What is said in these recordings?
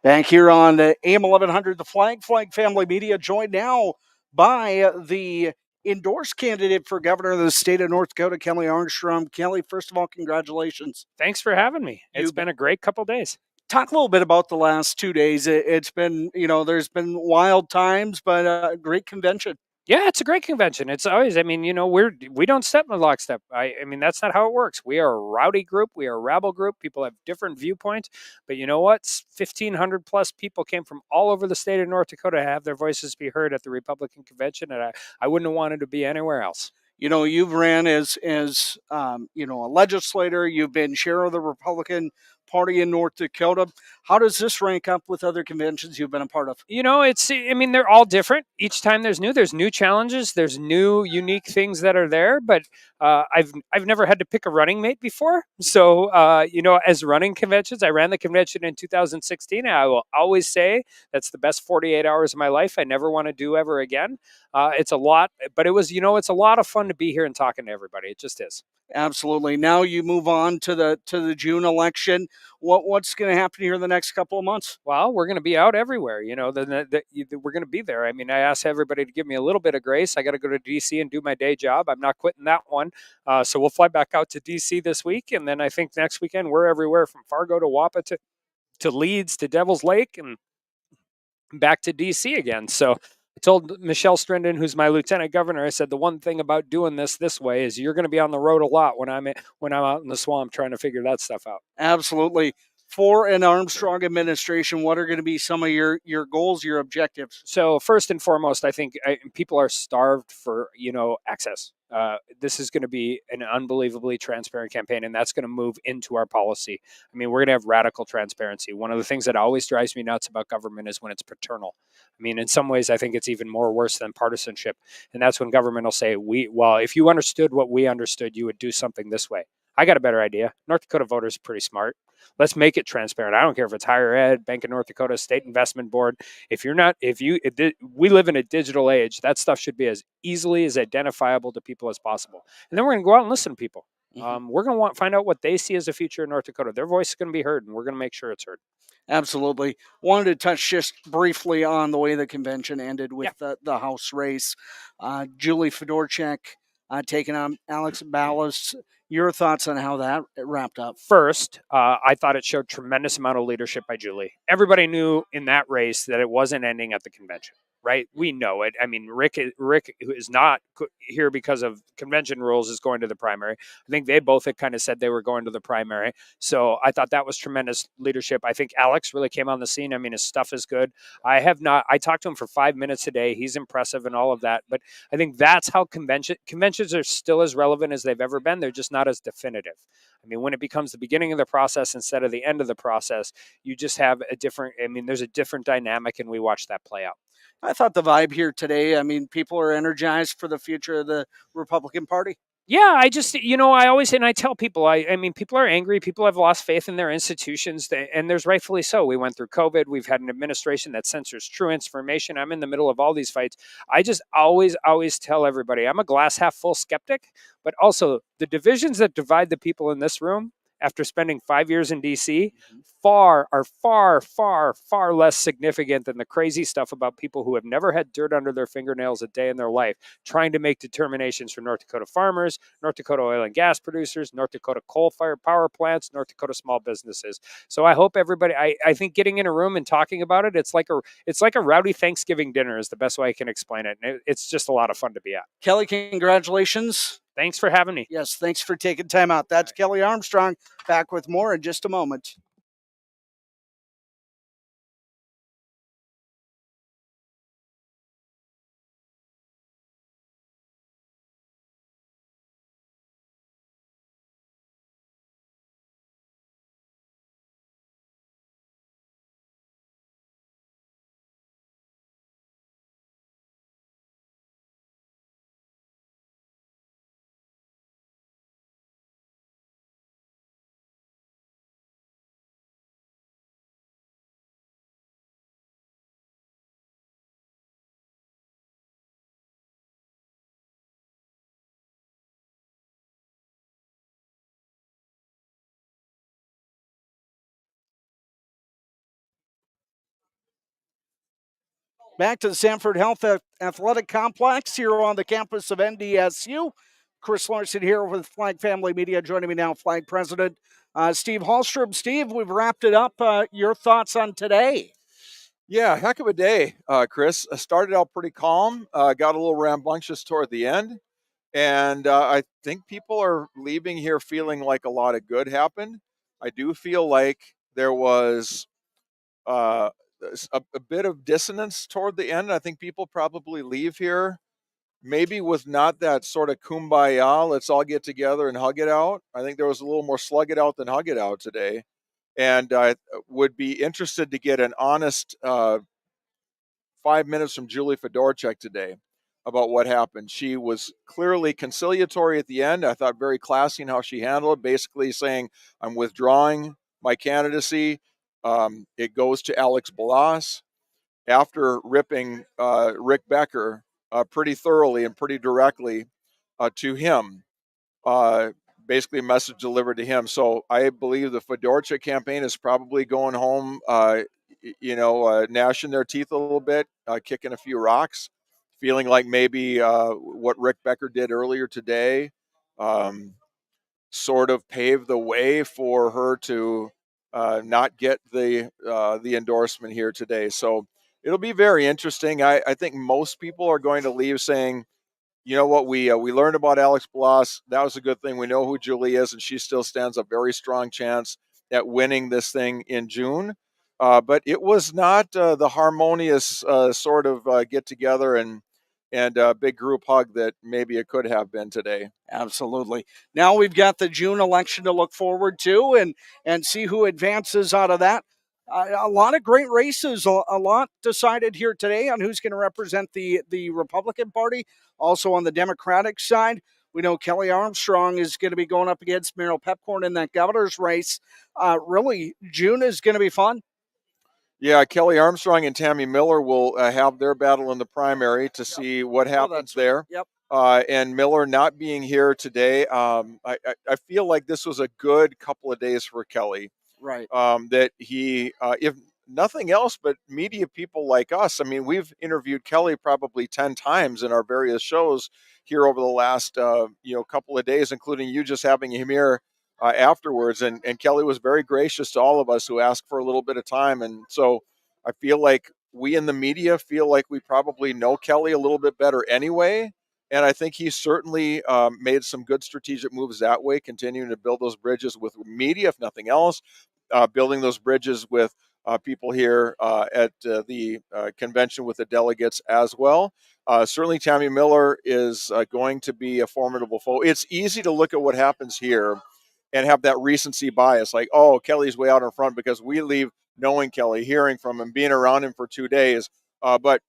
Back here on AM 1100, the Flag Family Media, joined now by the endorsed candidate for governor of the state of North Dakota, Kelly Armstrong. Kelly, first of all, congratulations. Thanks for having me. It's You been a great couple days. talk a little bit about the last 2 days. It's been, there's been wild times, but a great convention. Yeah, it's a great convention. It's always, we don't step in lockstep. I mean, that's not how it works. We are a rowdy group. We are a rabble group. People have different viewpoints, but you know what? 1,500 plus people came from all over the state of North Dakota to have their voices be heard at the Republican convention, and I wouldn't have wanted to be anywhere else. You've ran as a legislator. You've been chair of the Republican Party in North Dakota. How does this rank up with other conventions you've been a part of? They're all different. Each time there's new challenges, there's new unique things that are there. But I've never had to pick a running mate before. So as running conventions, I ran the convention in 2016. And I will always say that's the best 48 hours of my life. I never want to do ever again. It's a lot, but it's a lot of fun to be here and talking to everybody. It just is. Absolutely. Now you move on to the June election. What's going to happen here in the next couple of months? Well, we're going to be out everywhere. We're going to be there. I mean, I asked everybody to give me a little bit of grace. I got to go to DC and do my day job. I'm not quitting that one. So we'll fly back out to DC this week, and then I think next weekend we're everywhere from Fargo to Wapa to Leeds to Devil's Lake and back to DC again. So I told Michelle Strindon, who's my lieutenant governor, I said the one thing about doing this way is you're going to be on the road a lot when I'm out in the swamp trying to figure that stuff out. Absolutely. For an Armstrong administration, what are going to be some of your goals, your objectives? So first and foremost, I think people are starved for access. This is going to be an unbelievably transparent campaign, and that's going to move into our policy. I mean, we're going to have radical transparency. One of the things that always drives me nuts about government is when it's paternal. I mean, in some ways, I think it's even more worse than partisanship, and that's when government will say, if you understood what we understood, you would do something this way. I got a better idea. North Dakota voters are pretty smart. Let's make it transparent. I don't care if it's higher ed, Bank of North Dakota, State Investment Board. We live in a digital age. That stuff should be as easily as identifiable to people as possible. And then we're going to go out and listen to people. We're going to find out what they see as a future in North Dakota. Their voice is going to be heard, and we're going to make sure it's heard. Absolutely. Wanted to touch just briefly on the way the convention ended with the House race. Julie Fedorchak taking on Alex Ballas. Your thoughts on how that wrapped up? First, I thought it showed tremendous amount of leadership by Julie. Everybody knew in that race that it wasn't ending at the convention, right? We know it. I mean, Rick, who is not here because of convention rules, is going to the primary. I think they both had kind of said they were going to the primary. So I thought that was tremendous leadership. I think Alex really came on the scene. I mean, his stuff is good. I talked to him for 5 minutes today. He's impressive and all of that. But I think that's how conventions are still as relevant as they've ever been. They're just not as definitive. I mean, when it becomes the beginning of the process instead of the end of the process, you just have there's a different dynamic, and we watch that play out. I thought the vibe here today, people are energized for the future of the Republican Party. Yeah, I tell people, people are angry. People have lost faith in their institutions, and there's rightfully so. We went through COVID. We've had an administration that censors true information. I'm in the middle of all these fights. I just always tell everybody I'm a glass half full skeptic, but also the divisions that divide the people in this room after spending 5 years in DC far less significant than the crazy stuff about people who have never had dirt under their fingernails a day in their life trying to make determinations for North Dakota farmers, North Dakota oil and gas producers, North Dakota coal-fired power plants, North Dakota small businesses. So I hope everybody, I think getting in a room and talking about it, it's like a rowdy Thanksgiving dinner is the best way I can explain it. And it's just a lot of fun to be at. Kelly, congratulations. Thanks for having me. Yes, thanks for taking time out. That's Kelly Armstrong. Back with more in just a moment. Back to the Sanford Health Athletic Complex here on the campus of NDSU. Chris Larson here with Flag Family Media. Joining me now, Flag President Steve Hallstrom. Steve, we've wrapped it up. Your thoughts on today? Yeah, heck of a day, Chris. Started out pretty calm, got a little rambunctious toward the end, and I think people are leaving here feeling like a lot of good happened. I do feel like there was uh, a bit of dissonance toward the end. I think people probably leave here maybe with not that sort of kumbaya, let's all get together and hug it out. I think there was a little more slug it out than hug it out today. And I would be interested to get an honest 5 minutes from Julie Fedorchak today about what happened. She was clearly conciliatory at the end. I thought very classy in how she handled it, basically saying, I'm withdrawing my candidacy. It goes to Alex Balas after ripping Rick Becker pretty thoroughly and pretty directly to him. Uh, Basically, a message delivered to him. So I believe the Fedorchak campaign is probably going home, gnashing their teeth a little bit, kicking a few rocks, feeling like maybe what Rick Becker did earlier today um, sort of paved the way for her to not get the endorsement here today. So it'll be very interesting. I think most people are going to leave saying, you know what, we learned about Alex Blas. That was a good thing. We know who Julie is, and she still stands a very strong chance at winning this thing in June. But it was not the harmonious sort of get together and big group hug that maybe it could have been today. Absolutely. Now we've got the June election to look forward to and see who advances out of that. A lot of great races, a lot decided here today on who's going to represent the Republican Party. Also on the Democratic side, we know Kelly Armstrong is going to be going up against Meryl Pepcorn in that governor's race. Really, June is going to be fun. Yeah, Kelly Armstrong and Tammy Miller will have their battle in the primary to see what happens there. Yep. And Miller not being here today, I feel like this was a good couple of days for Kelly. Right. That he, if nothing else, but media people like us. I mean, we've interviewed Kelly probably 10 times in our various shows here over the last couple of days, including you just having him here afterwards. And Kelly was very gracious to all of us who asked for a little bit of time. And so I feel like we in the media feel like we probably know Kelly a little bit better anyway. And I think he certainly made some good strategic moves that way, continuing to build those bridges with media, if nothing else, building those bridges with people here at the convention with the delegates as well. Certainly, Tammy Miller is going to be a formidable foe. It's easy to look at what happens here and have that recency bias, like, oh, Kelly's way out in front because we leave knowing Kelly, hearing from him, being around him for 2 days. But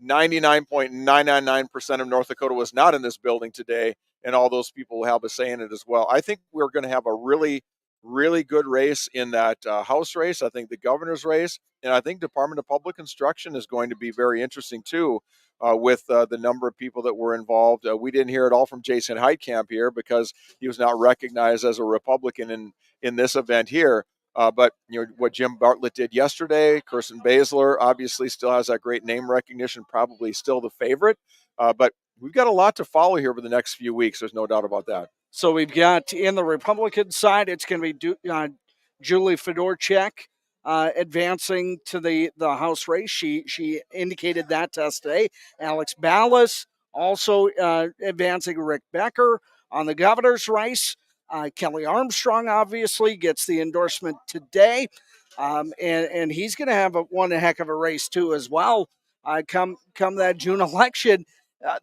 99.999% of North Dakota was not in this building today, and all those people have a say in it as well. I think we're going to have a really, really good race in that House race. I think the governor's race, and I think Department of Public Instruction is going to be very interesting too, with the number of people that were involved. We didn't hear it all from Jason Heitkamp here because he was not recognized as a Republican in this event here. But what Jim Bartlett did yesterday, Kirsten Baszler obviously still has that great name recognition, probably still the favorite. But we've got a lot to follow here over the next few weeks. There's no doubt about that. So we've got in the Republican side, it's going to be Julie Fedorchak advancing to the House race. She indicated that to us today. Alex Ballas also advancing Rick Becker on the governor's race. Kelly Armstrong obviously gets the endorsement today, and he's going to have one heck of a race too as well. Come that June election,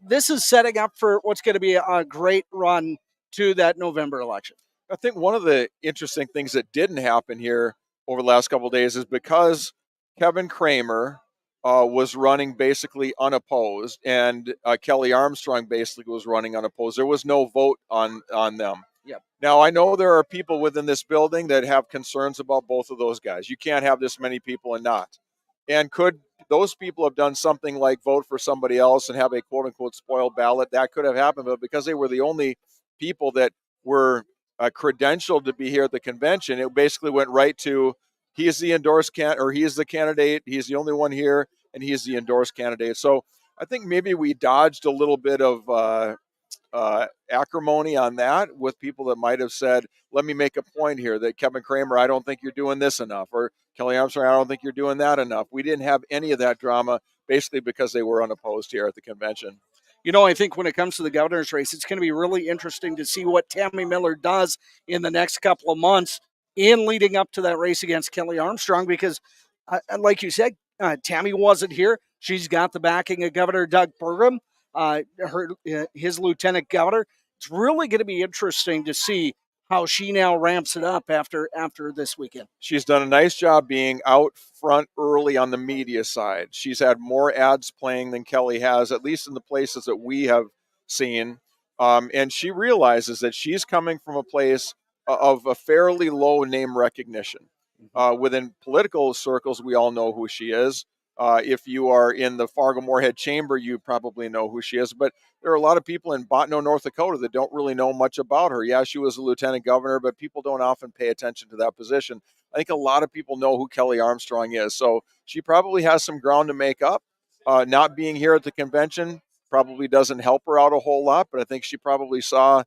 this is setting up for what's going to be a great run to that November election. I think one of the interesting things that didn't happen here over the last couple of days is because Kevin Kramer was running basically unopposed, and Kelly Armstrong basically was running unopposed. There was no vote on them. Yep. Now, I know there are people within this building that have concerns about both of those guys. You can't have this many people and not. And could those people have done something like vote for somebody else and have a quote-unquote spoiled ballot? That could have happened, but because they were the only people that were credentialed to be here at the convention, it basically went right to he is the endorsed or he is the candidate. He's the only one here, and he's the endorsed candidate. So I think maybe we dodged a little bit of acrimony on that with people that might have said, let me make a point here that Kevin Kramer, I don't think you're doing this enough, or Kelly Armstrong, I don't think you're doing that enough. We didn't have any of that drama, basically because they were unopposed here at the convention. You know, I think when it comes to the governor's race, it's going to be really interesting to see what Tammy Miller does in the next couple of months in leading up to that race against Kelly Armstrong, because, like you said, Tammy wasn't here. She's got the backing of Governor Doug Burgum, his lieutenant governor. It's really going to be interesting to see how she now ramps it up after this weekend. She's done a nice job being out front early on the media side. She's had more ads playing than Kelly has, at least in the places that we have seen. And she realizes that she's coming from a place of a fairly low name recognition. Within political circles, we all know who she is. If you are in the Fargo-Moorhead Chamber, you probably know who she is. But there are a lot of people in Bottineau, North Dakota that don't really know much about her. Yeah, she was a lieutenant governor, but people don't often pay attention to that position. I think a lot of people know who Kelly Armstrong is. So she probably has some ground to make up. Not being here at the convention probably doesn't help her out a whole lot, but I think she probably saw,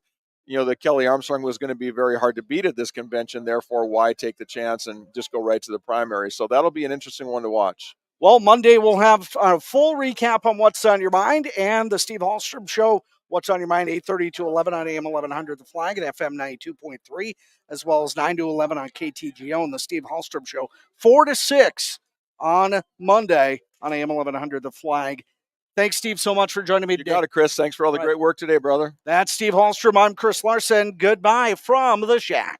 that Kelly Armstrong was going to be very hard to beat at this convention. Therefore, why take the chance and just go right to the primary? So that'll be an interesting one to watch. Well, Monday we'll have a full recap on what's on your mind and the Steve Hallstrom Show, What's on Your Mind, 8:30 to 11 on AM 1100 The Flag and FM 92.3, as well as 9 to 11 on KTGO and the Steve Hallstrom Show, 4 to 6 on Monday on AM 1100 The Flag. Thanks, Steve, so much for joining me today. You got it, Chris. Thanks for all the great work today, brother. That's Steve Hallstrom. I'm Chris Larson. Goodbye from the SHAC.